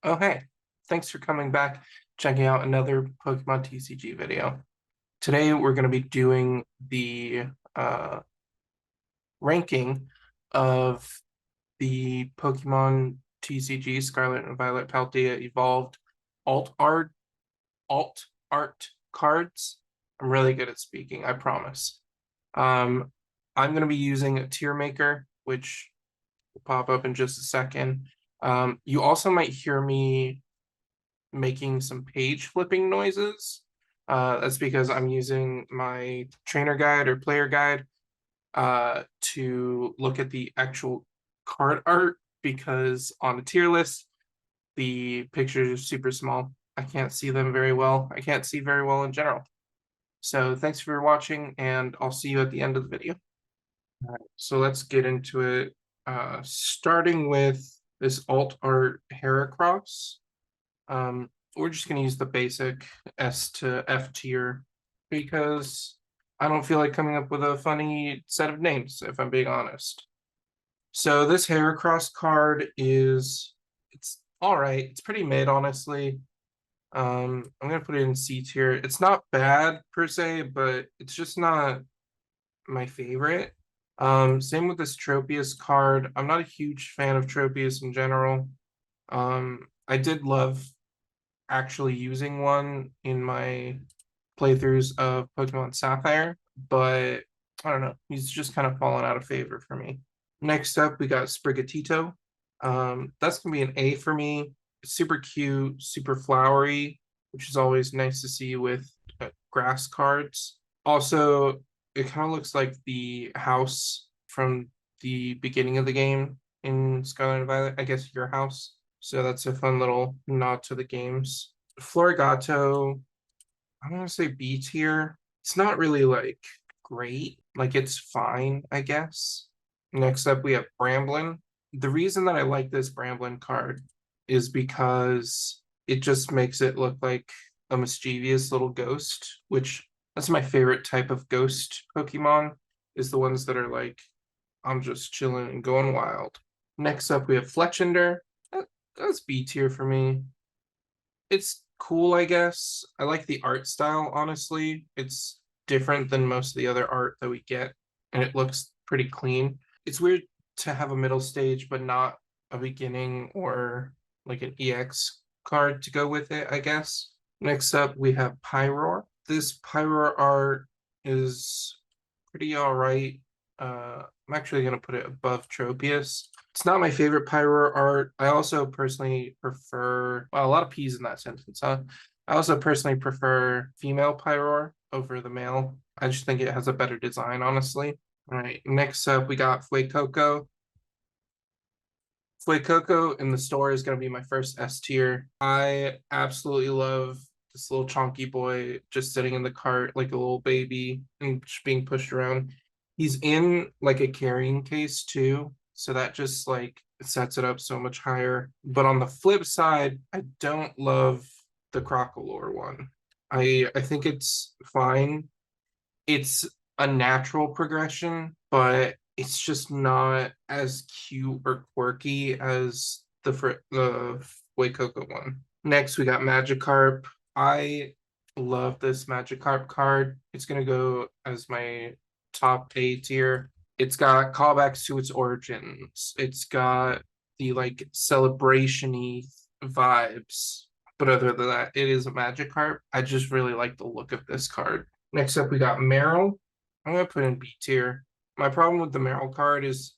Oh, hey, thanks for coming back, checking out another Pokemon TCG video. Today, we're going to be doing the ranking of the Pokemon TCG Scarlet and Violet Paldea Evolved alt art, alt art cards. I'm really good at speaking, I promise. Um, I'm going to be using a tier maker, which will pop up in just a second. You also might hear me making some page flipping noises. That's because I'm using my trainer guide or player guide to look at the actual card art because on the tier list, the pictures are super small. I can't see them very well. I can't see very well in general. So thanks for watching, and I'll see you at the end of the video. All right, so let's get into it. Starting with this alt art Heracross. We're just going to use the basic S to F tier because I don't feel like coming up with a funny set of names, if I'm being honest. So this Heracross card it's all right. It's pretty mid, honestly. I'm going to put it in C tier. It's not bad per se, but it's just not my favorite. Same with this Tropius card. I'm not a huge fan of Tropius in general. I did love actually using one in my playthroughs of Pokemon Sapphire, but I don't know. He's just kind of fallen out of favor for me. Next up, we got Sprigatito. That's gonna be an A for me. Super cute, super flowery, which is always nice to see with grass cards. Also, it kind of looks like the house from the beginning of the game in Scarlet and Violet. I guess your house. So that's a fun little nod to the games. Florigato, I'm gonna say B tier. It's not really like great. Like it's fine, I guess. Next up, we have Bramblin. The reason that I like this Bramblin card is because it just makes it look like a mischievous little ghost, which that's my favorite type of ghost Pokemon, is the ones that are like, I'm just chilling and going wild. Next up, we have Fletchinder. That's B tier for me. It's cool, I guess. I like the art style, honestly. It's different than most of the other art that we get, and it looks pretty clean. It's weird to have a middle stage, but not a beginning or like an EX card to go with it, I guess. Next up, we have Pyroar. This Pyroar art is pretty all right. I'm actually going to put it above Tropius. It's not my favorite Pyro art. I also personally prefer, well, a lot of P's in that sentence, huh? I also personally prefer female Pyro over the male. I just think it has a better design, honestly. All right, next up, we got Fuecoco. Fuecoco in the store is going to be my first S tier. I absolutely love this little chonky boy just sitting in the cart like a little baby and just being pushed around. He's in like a carrying case too, so that just like sets it up so much higher. But on the flip side, I don't love the Crocolore one. I think it's fine. It's a natural progression, but it's just not as cute or quirky as the Fuecoco one. Next, we got Magikarp. I love this Magikarp card. It's gonna go as my top A tier. It's got callbacks to its origins. It's got the like celebration-y vibes. But other than that, it is a Magikarp. I just really like the look of this card. Next up, we got Meryl. I'm gonna put in B tier. My problem with the Meryl card is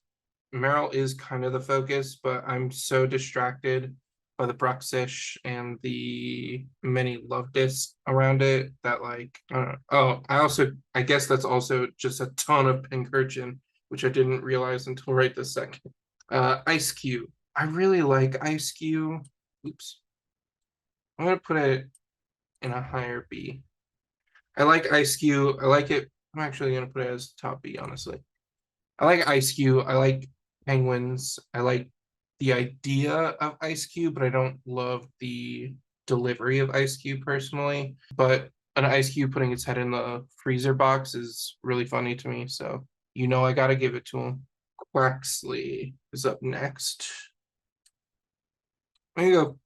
Meryl is kind of the focus, but I'm so distracted by the Bruxish and the many love discs around it that like I don't know. Oh, I guess that's also just a ton of Pincurchin, which I didn't realize until right this second. Ice Cube. I really like Ice Cube. Oops. I'm gonna put it in a higher B. I like Ice Cube. I like it. I'm actually gonna put it as top B, honestly. I like Ice Cube. I like penguins. I like the idea of Ice Cube, but I don't love the delivery of Ice Cube personally. But an Ice Cube putting its head in the freezer box is really funny to me. So I gotta give it to him. Quaxley is up next. I'm gonna go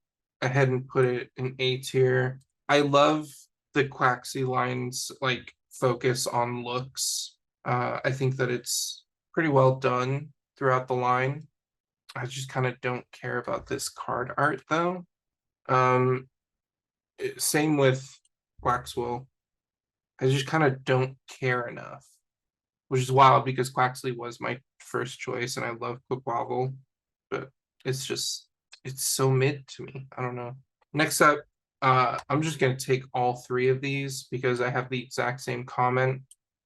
ahead and put it in A tier. I love the Quaxly line's like focus on looks. I think that it's pretty well done throughout the line. I just kind of don't care about this card art though. Same with Quaxwell. I just kind of don't care enough, which is wild because Quaxley was my first choice and I love Quaquaval, but it's just it's so mid to me. I don't know. Next up, I'm just gonna take all three of these because I have the exact same comment.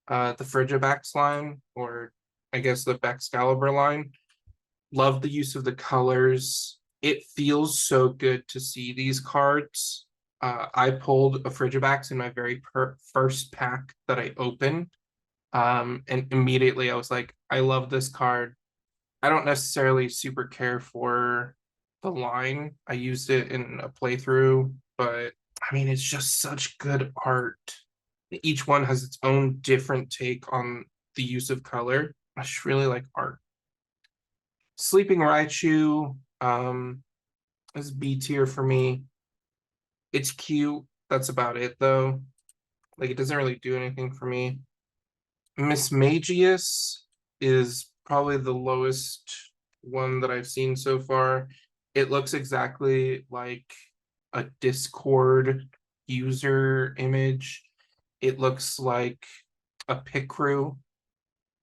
The Frigibax line, or I guess the Baxcalibur line. Love the use of the colors. It feels so good to see these cards. I pulled a Frigibax in my very first pack that I opened. And immediately I was like, I love this card. I don't necessarily super care for the line. I used it in a playthrough, but I mean, it's just such good art. Each one has its own different take on the use of color. I just really like art. Sleeping Raichu is B tier for me. It's cute. That's about it though. Like it doesn't really do anything for me. Miss Magius is probably the lowest one that I've seen so far. It looks exactly like a Discord user image. It looks like a Picrew.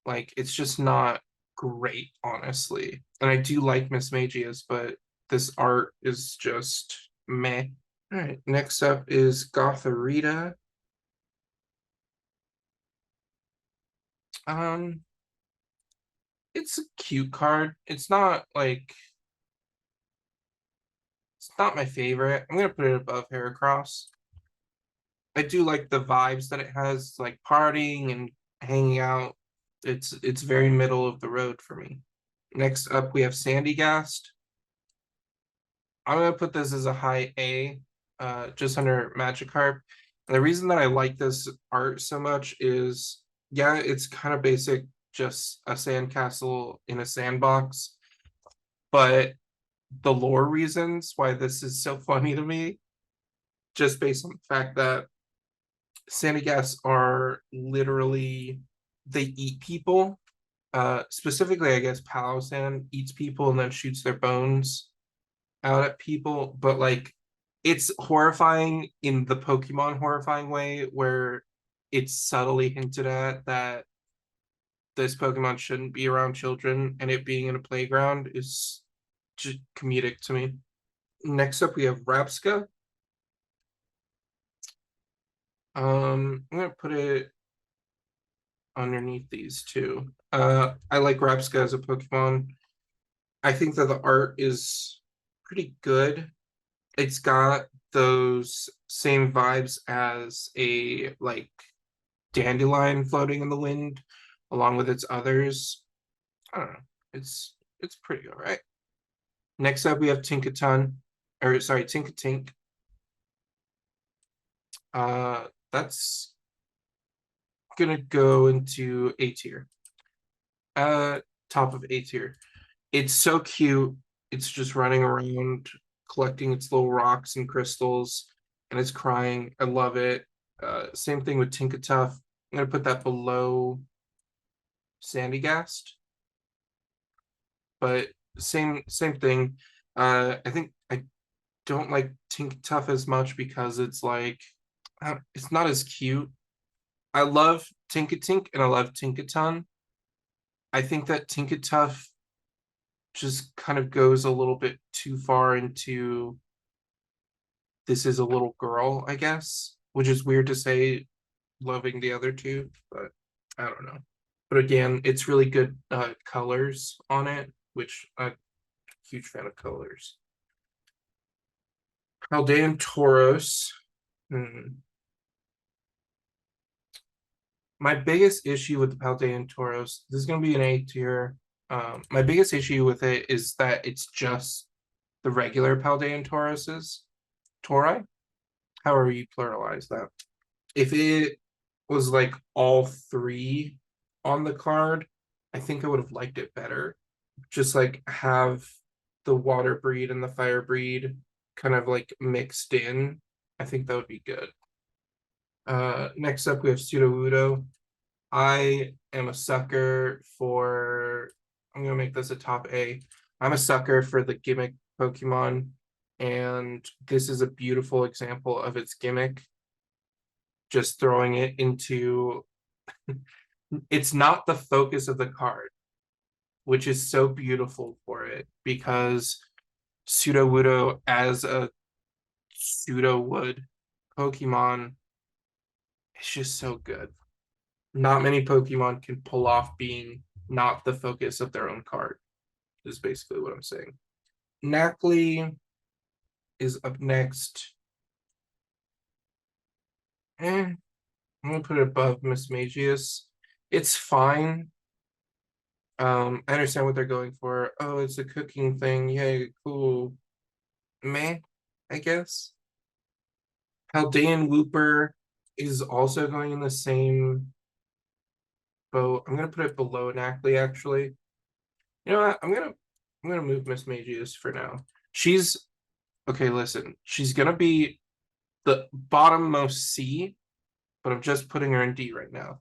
Like it's just not great, honestly. And I do like Miss Magius, but this art is just meh. All right, next up is Gotharita. Um, it's a cute card. It's not my favorite. I'm gonna put it above Heracross. I do like the vibes that it has, like partying and hanging out. It's very middle of the road for me. Next up, we have Sandygast. I'm gonna put this as a high A, just under Magikarp. And the reason that I like this art so much is, yeah, it's kind of basic, just a sandcastle in a sandbox. But the lore reasons why this is so funny to me, just based on the fact that Sandygast are literally they eat people. Specifically, I guess Palosan eats people and then shoots their bones out at people, but like it's horrifying in the Pokemon horrifying way where it's subtly hinted at that this Pokemon shouldn't be around children, and it being in a playground is just comedic to me. Next up, we have Rapska. I'm gonna put it underneath these two. I like Rapska as a Pokemon. I think that the art is pretty good. It's got those same vibes as a like dandelion floating in the wind, along with its others. I don't know. It's pretty all right. Next up, we have Tinkaton, or sorry, Tinkatink. That's gonna go into A tier. Uh, Top of A tier. It's so cute. It's just running around collecting its little rocks and crystals, and it's crying. I love it. Same thing with Tinkatuff. I'm gonna put that below Sandygast, but same thing. I think I don't like Tinkatuff as much because it's like it's not as cute. I love Tinkatink and I love Tinkaton. I think that Tinkatuff just kind of goes a little bit too far into this is a little girl, I guess, which is weird to say loving the other two, but I don't know. But again, it's really good colors on it, which I'm a huge fan of colors. Paldean Tauros. Hmm. My biggest issue with the Paldean Tauros, this is going to be an A tier. My biggest issue with it is that it's just the regular Paldean Tauroses, Tauri, however you pluralize that. If it was like all three on the card, I think I would have liked it better. Just like have the water breed and the fire breed. kind of like mixed in, I think that would be good. Next up, we have Sudowoodo. I am a sucker for, I'm gonna make this a top A. I'm a sucker for the gimmick Pokemon, and this is a beautiful example of its gimmick. Just throwing it into, it's not the focus of the card, which is so beautiful for it because Sudowoodo as a pseudo wood Pokemon is just so good. Not many Pokemon can pull off being not the focus of their own card, is basically what I'm saying. Knackley is up next. I'm gonna put it above Miss Magius. It's fine. I understand what they're going for. Oh, it's a cooking thing. Yay, cool. Meh, I guess. Paldean Wooper is also going in the same boat. I'm gonna put it below Knackley, actually. You know what? I'm gonna move Miss Magius for now. She's okay, listen. She's gonna be the bottommost C, but I'm just putting her in D right now.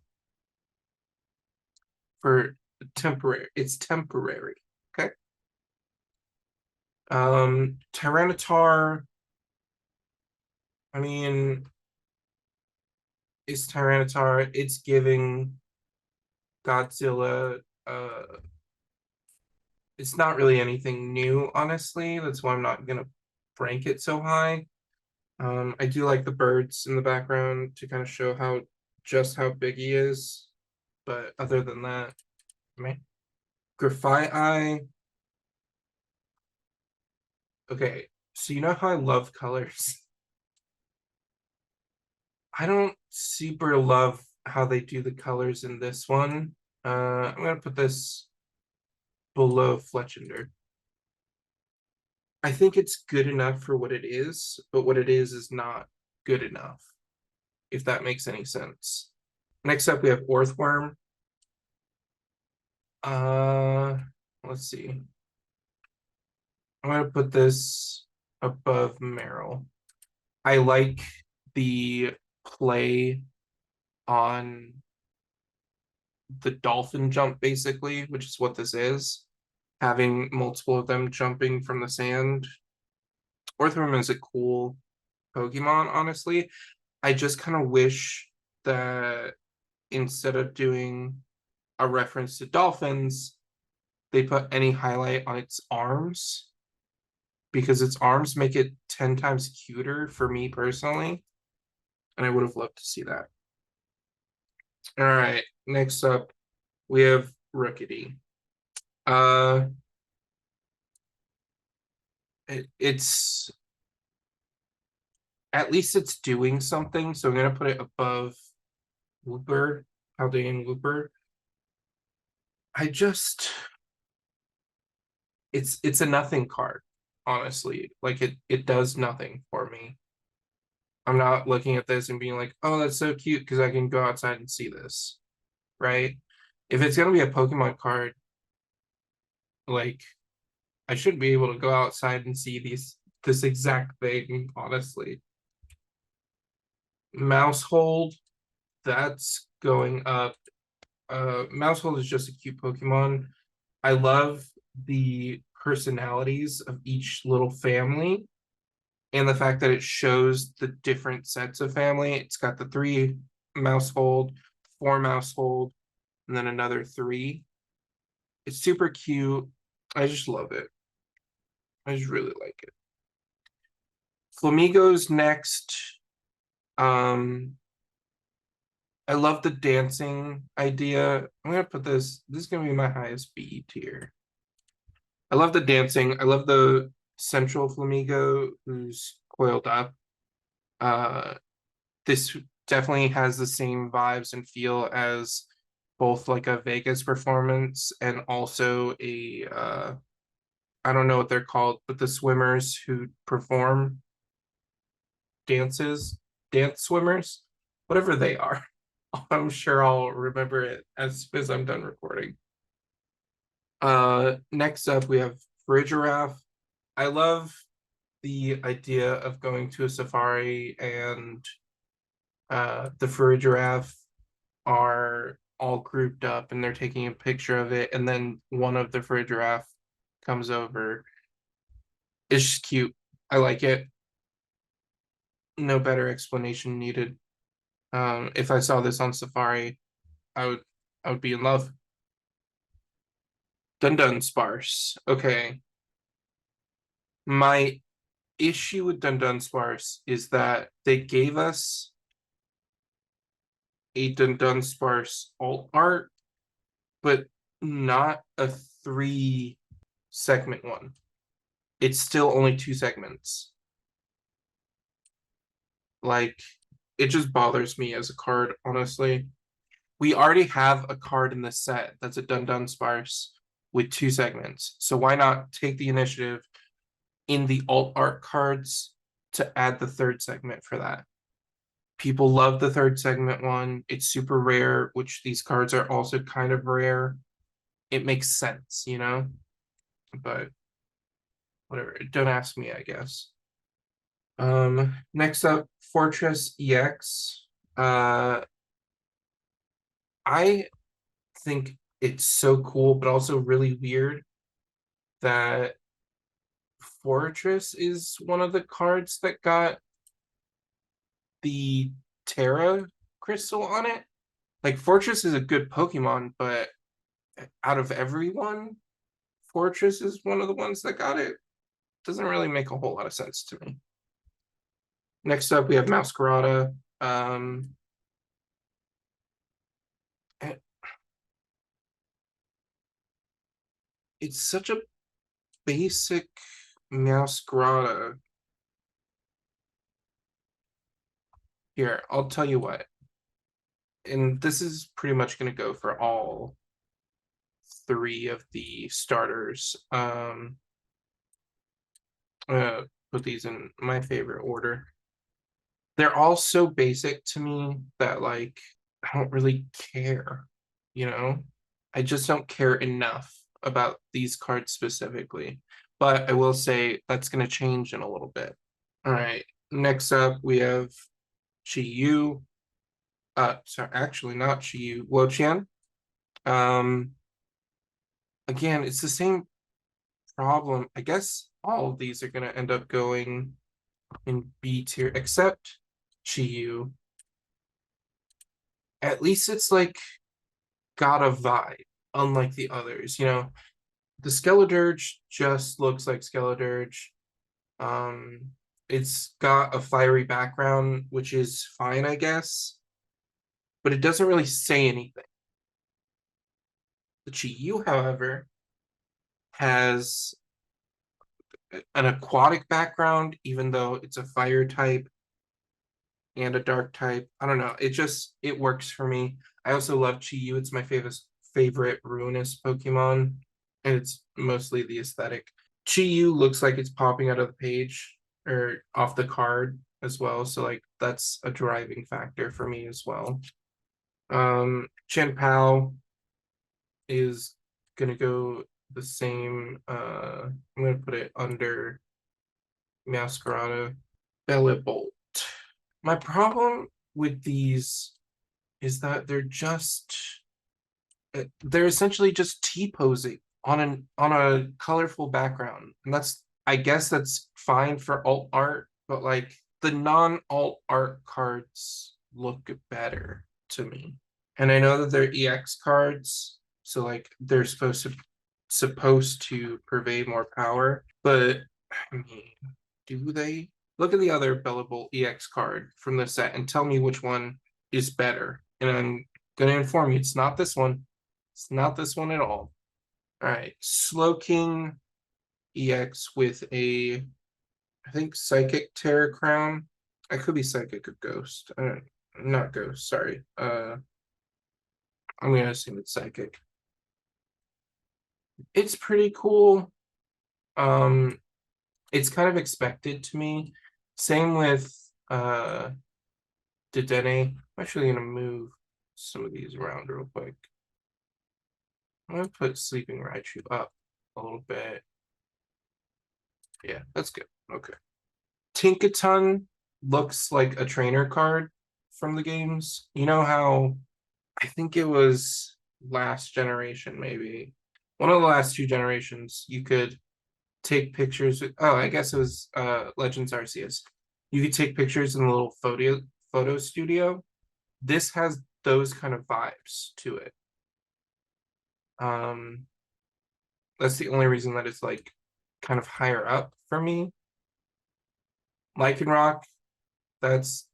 For temporary. It's temporary. Okay. Tyranitar. I mean, it's Tyranitar. It's giving Godzilla. It's not really anything new, honestly. That's why I'm not gonna rank it so high. I do like the birds in the background to kind of show how big he is, but other than that, man, Graphite Eye. Okay, so you know how I love colors. I don't super love how they do the colors in this one. I'm gonna put this below Fletchender. I think it's good enough for what it is, but what it is not good enough, if that makes any sense. Next up, we have Orthworm. Uh, let's see. I'm gonna put this above Meryl. I like the play on the dolphin jump, basically, which is what this is. Having multiple of them jumping from the sand. Orthworm is a cool Pokemon, honestly. I just kind of wish that instead of doing a reference to dolphins, they put any highlight on its arms because its arms make it 10 times cuter for me personally. And I would have loved to see that. All right, next up, we have Rookity. Uh, it's at least it's doing something, so I'm gonna put it above Wooper, Paldean Wooper. I just it's a nothing card, honestly. Like it does nothing for me. I'm not looking at this and being like, oh, that's so cute because I can go outside and see this, right? If it's gonna be a Pokemon card, like I should be able to go outside and see this exact thing, honestly. Mousehold, that's going up. Mousehold is just a cute Pokemon. I love the personalities of each little family and the fact that it shows the different sets of family. It's got the 3 Mousehold, 4 Mousehold, and then another 3. It's super cute. I just love it. I just really like it. Flamigo's next. I love the dancing idea. I'm gonna put this is gonna be my highest B tier. I love the dancing. I love the central Flamigo who's coiled up. Uh, this definitely has the same vibes and feel as both like a Vegas performance and also a I don't know what they're called, but the swimmers who perform dances, dance swimmers, whatever they are. I'm sure I'll remember it as soon as I'm done recording. Next up we have Farigiraf. I love the idea of going to a safari and the furry giraffe are all grouped up and they're taking a picture of it, and then one of the furry giraffe comes over. It's just cute. I like it. No better explanation needed. If I saw this on Safari, I would I would be in love. Dun Dun Sparse. Okay. My issue with Dun Dun Sparse is that they gave us a Dun Dun Sparse alt art, but not a 3 segment one. It's still only 2 segments. Like, it just bothers me as a card, honestly. We already have a card in the set that's a Dun Dun Sparse with 2 segments. So why not take the initiative in the alt art cards to add the 3rd segment for that? People love the 3rd segment one. It's super rare, which these cards are also kind of rare. It makes sense, you know? But whatever. Don't ask me, I guess. Next up, Fortress EX. I think it's so cool, but also really weird that Fortress is one of the cards that got the Terra crystal on it. Like, Fortress is a good Pokemon, but out of everyone, Fortress is one of the ones that got it. Doesn't really make a whole lot of sense to me. Next up, we have Masquerada. It's such a basic Masquerada. Here, I'll tell you what. And this is pretty much going to go for all 3 of the starters. Put these in my favorite order. They're all so basic to me that, like, I don't really care, you know? I just don't care enough about these cards specifically. But I will say that's going to change in a little bit. All right. Next up, we have Chi-Yu. Sorry, actually not Chi-Yu. Wo-Chien. Again, it's the same problem. I guess all of these are going to end up going in B tier, except Chi-Yu. At least it's like got a vibe, unlike the others. You know, the Skeledirge just looks like Skeledirge. It's got a fiery background, which is fine, I guess, but it doesn't really say anything. The Chi-Yu, however, has an aquatic background, even though it's a fire type and a dark type. I don't know. It works for me. I also love Chi-Yu. It's my favorite ruinous Pokemon, and it's mostly the aesthetic. Chi-Yu looks like it's popping out of the page or off the card as well. So, like, that's a driving factor for me as well. Chen Pao is gonna go the same. I'm gonna put it under Masquerada. Bellibolt. My problem with these is that they're essentially just T-posing on a colorful background. And I guess that's fine for alt art, but like the non-alt art cards look better to me. And I know that they're EX cards, so like they're supposed to purvey more power, but I mean, do they? Look at the other Bellibolt EX card from the set and tell me which one is better. And I'm gonna inform you, it's not this one. It's not this one at all. All right, Slowking EX with I think Psychic Terror Crown. I could be Psychic or Ghost. Not Ghost, sorry. I'm gonna assume it's Psychic. It's pretty cool. It's kind of expected to me. Same with Dedenne. I'm actually gonna move some of these around real quick. I'm gonna put Sleeping Raichu up a little bit. Yeah, that's good. Okay. Tinkaton looks like a trainer card from the games. You know how I think it was last generation, maybe one of the last two generations, you could take pictures with, oh, I guess it was Legends Arceus. You could take pictures in the little photo studio. This has those kind of vibes to it. Um, that's the only reason that it's like kind of higher up for me. Lycanroc, that's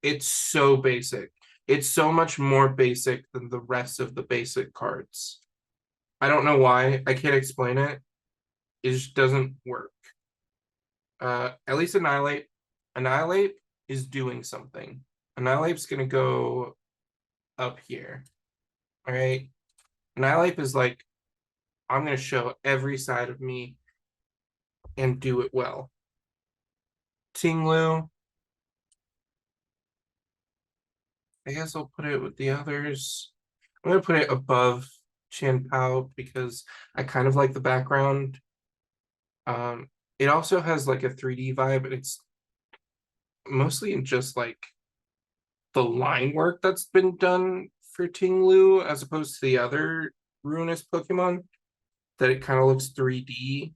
it's so basic. It's so much more basic than the rest of the basic cards. I don't know why. I can't explain it. It just doesn't work. At least Annihilate. Annihilate is doing something. Annihilate's gonna go up here. All right. Annihilate is like, I'm gonna show every side of me and do it well. Tinglu, I guess I'll put it with the others. I'm gonna put it above Chan Pao because I kind of like the background. It also has like a 3D vibe, and it's mostly in just like the line work that's been done for Tinglu as opposed to the other ruinous Pokemon, that it kind of looks 3D.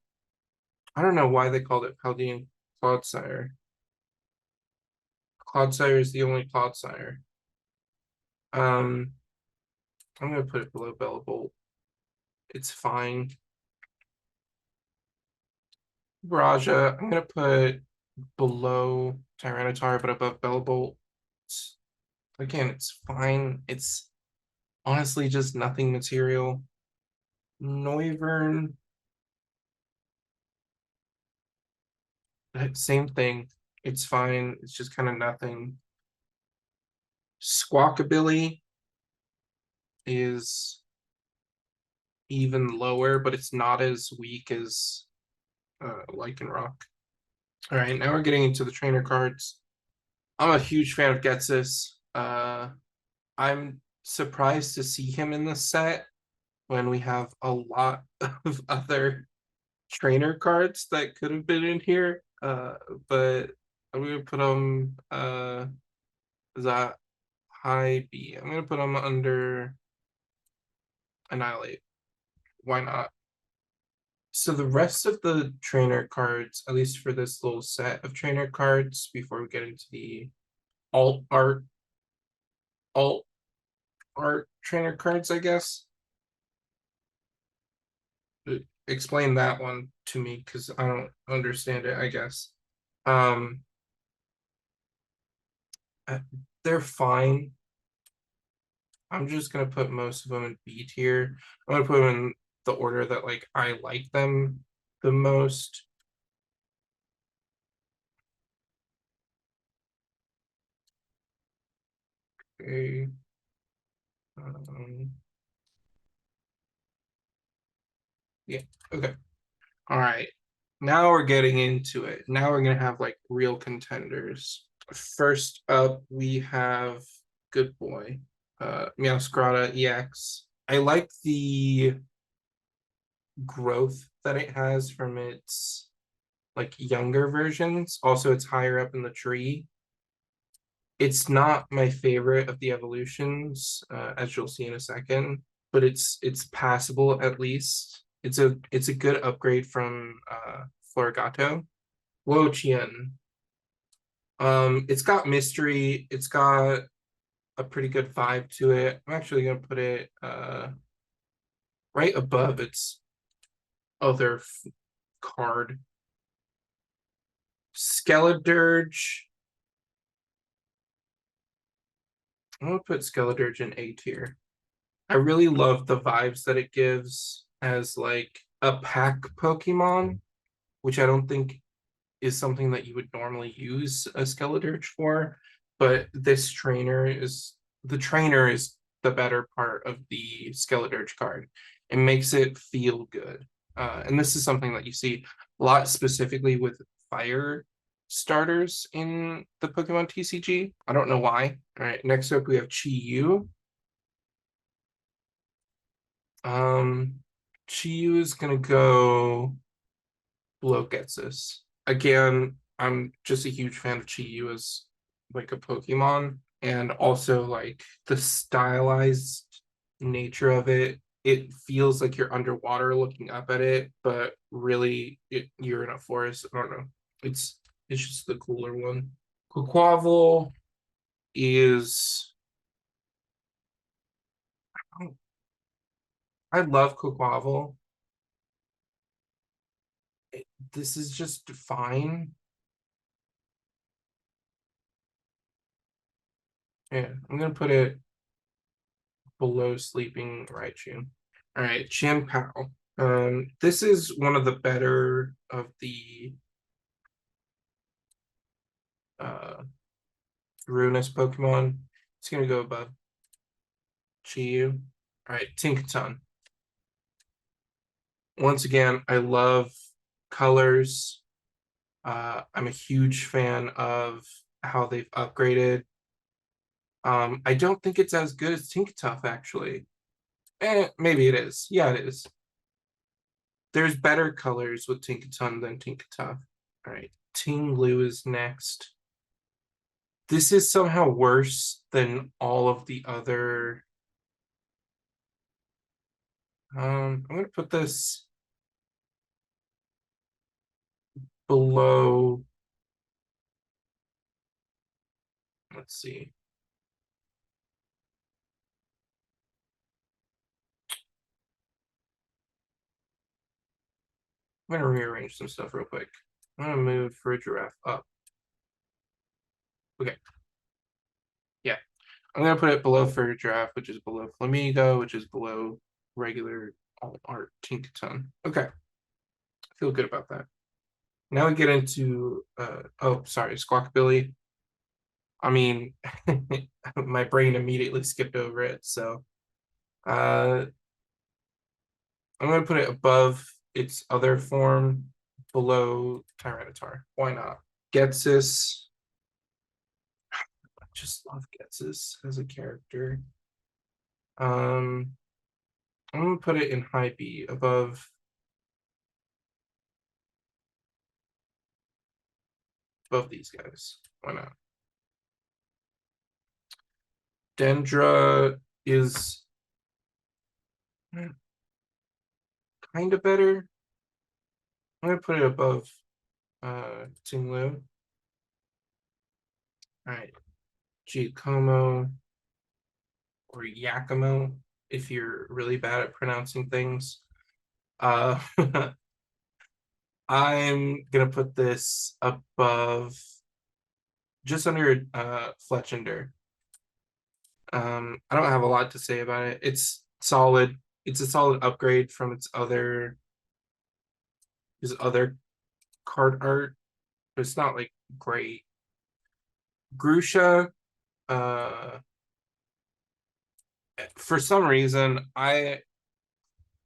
I don't know why they called it Paldean Clodsire. Clodsire is the only Clodsire. I'm gonna put it below Bellavolt. It's fine. Raja, I'm gonna put below Tyranitar, but above Bellavolt. Again, it's fine. It's honestly just nothing material. Noivern, same thing. It's fine. It's just kind of nothing. Squawkabilly is even lower, but it's not as weak as Lycanroc. All right, now we're getting into the trainer cards. I'm a huge fan of Getsis. I'm surprised to see him in the set when we have a lot of other trainer cards that could have been in here. But I'm gonna put him that high B. I'm gonna put him under Annihilate. Why not? So the rest of the trainer cards, at least for this little set of trainer cards, before we get into the alt art alt art trainer cards, I guess. Explain that one to me because I don't understand it, I guess. Um they're fine. I'm just gonna put most of them in B tier. I'm gonna put them in the order that like I like them the most. Okay. Yeah, okay. All right. Now we're getting into it. Now we're gonna have like real contenders. First up, we have Good Boy, Meowscarada EX. I like the growth that it has from its like younger versions. Also, it's higher up in the tree. It's not my favorite of the evolutions, as you'll see in a second, but it's passable at least. It's a good upgrade from Florigato. Wo-Chien. It's got mystery. It's got a pretty good vibe to it. I'm actually gonna put it right above its other card. Skeledirge. I'm gonna put Skeledirge in A tier. I really love the vibes that it gives as like a pack Pokemon, which I don't think is something that you would normally use a Skeledirge for. But this trainer is the better part of the Skeledirge card. It makes it feel good. And this is something that you see a lot specifically with fire starters in the Pokemon TCG. I don't know why. All right, next up we have Chi-Yu. Chi-Yu is gonna go below Getsus. again, I'm just a huge fan of Chi-Yu as like a Pokemon, and also like the stylized nature of it. It feels like you're underwater looking up at it, but really you're in a forest. I don't know. It's just the cooler one. Quaquaval is I love Quaquaval. This is just fine. Yeah, I'm gonna put it below Sleeping Raichu. All right, Chien-Pao. This is one of the better of the uh Ruinous Pokemon. It's gonna go above Chi-Yu. All right, Tinkaton. Once again, I love colors. I'm a huge fan of how they've upgraded. I don't think it's as good as Tinkatuff, actually. Maybe it is. Yeah, it is. There's better colors with Tinkaton than Tinkatuff. All right, Ting-Lu is next. This is somehow worse than all of the other. I'm gonna put this below. Let's see. I'm gonna rearrange some stuff real quick. I'm gonna move for a giraffe up. Okay. Yeah. I'm gonna put it below for giraffe, which is below Flamigo, which is below regular alt art Tinkaton. Okay. I feel good about that. Now we get into oh sorry, Squawkabilly. I mean my brain immediately skipped over it, so uh I'm gonna put it above its other form, below Tyranitar. Why not? Getsis. I just love Getsis as a character. Um, I'm gonna put it in high B, above these guys. Why not? Dendra is kind of better. I'm gonna put it above Tinglu. All right, Giacomo or Yakumo if you're really bad at pronouncing things. Uh, I'm gonna put this above, just under Fletchender. I don't have a lot to say about it. It's solid. It's a solid upgrade from his other card art, but it's not like great. Grusha, uh, for some reason, I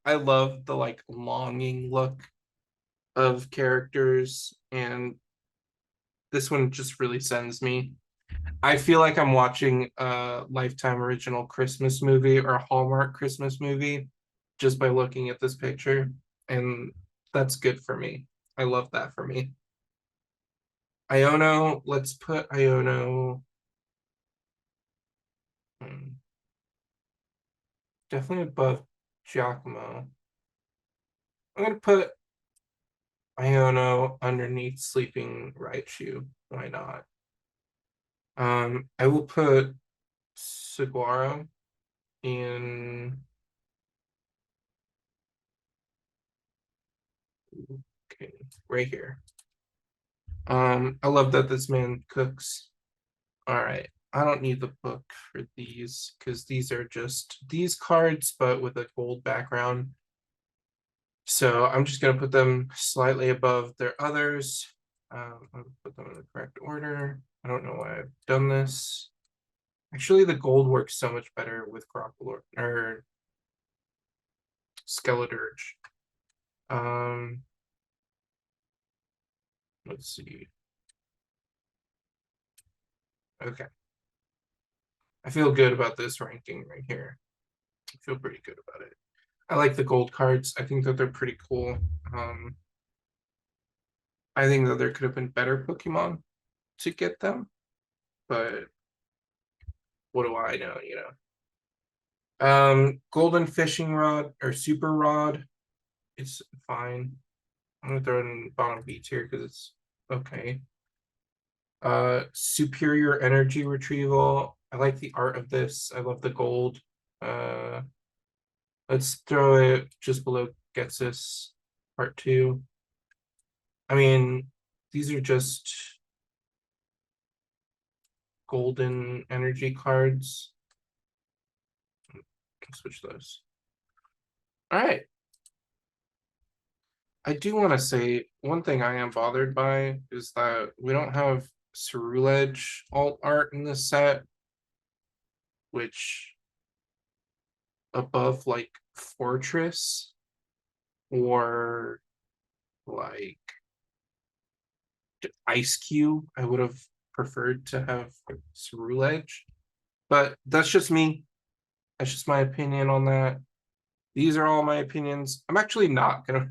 love the like longing look of characters, and this one just really sends me. I feel like I'm watching a Lifetime original Christmas movie or a Hallmark Christmas movie just by looking at this picture, and that's good for me. I love that for me. Iono, let's put Iono definitely above Giacomo. I'm gonna put Iono underneath Sleeping Raichu. Why not? I will put Saguaro in. Okay, right here. I love that this man cooks. All right. I don't need the book for these because these are just these cards, but with a gold background. So I'm just gonna put them slightly above their others. I'll put them in the correct order. I don't know why I've done this. Actually, the gold works so much better with Crocodile or Skeledirge. Um, let's see. Okay. I feel good about this ranking right here. I feel pretty good about it. I like the gold cards. I think that they're pretty cool. I think that there could have been better Pokemon to get them, but what do I know, you know? Golden fishing rod or super rod, it's fine. I'm gonna throw it in bottom B tier because it's okay. Superior energy retrieval. I like the art of this. I love the gold. Uh, let's throw it just below Getsus part 2. I mean, these are just golden energy cards. Can switch those. All right. I do want to say one thing I am bothered by is that we don't have Ceruledge alt art in this set, which above like Fortress or like Ice Cube, I would have preferred to have Ceruledge. But that's just me. That's just my opinion on that. These are all my opinions. I'm actually not gonna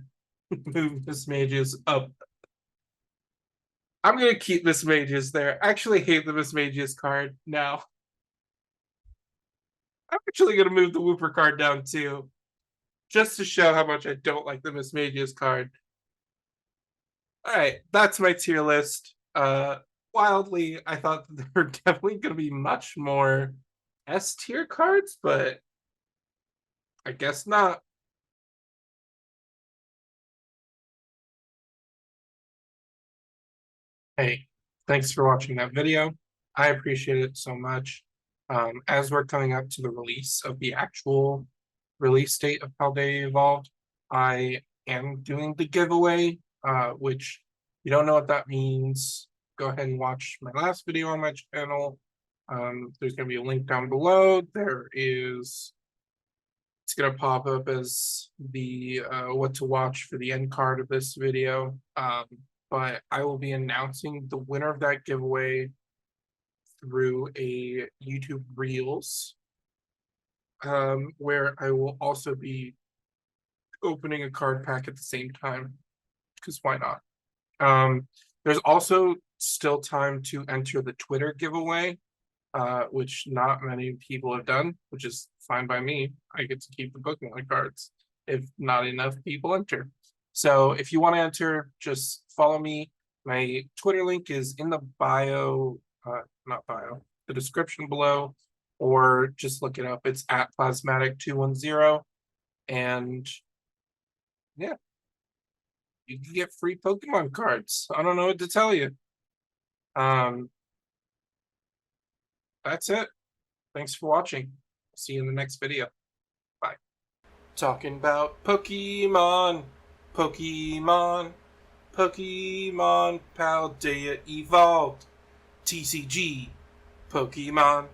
move Miss Mages up. I'm gonna keep Miss Mages there. I actually hate the Miss Mages card now. I'm actually gonna move the Whooper card down too, just to show how much I don't like the Miss Mages card. All right, that's my tier list. Wildly, I thought that there were definitely gonna be much more S tier cards, but I guess not. Hey, thanks for watching that video. I appreciate it so much. As we're coming up to the release of the actual release date of Paldea Evolved, I am doing the giveaway, which you don't know what that means, go ahead and watch my last video on my channel. There's going to be a link down below. It's going to pop up as the what to watch for the end card of this video. But I will be announcing the winner of that giveaway through a YouTube Reels, where I will also be opening a card pack at the same time, because why not? There's also still time to enter the Twitter giveaway, which not many people have done, which is fine by me. I get to keep the Pokemon cards if not enough people enter. So if you want to enter, just follow me. My Twitter link is in the bio, not bio, the description below, or just look it up. It's at Plasmatic210. And yeah, you can get free Pokemon cards. I don't know what to tell you. Um, that's it. Thanks for watching. See you in the next video. Bye. Talking about Pokemon, Pokemon, Pokemon, Paldea Evolved, TCG, Pokemon.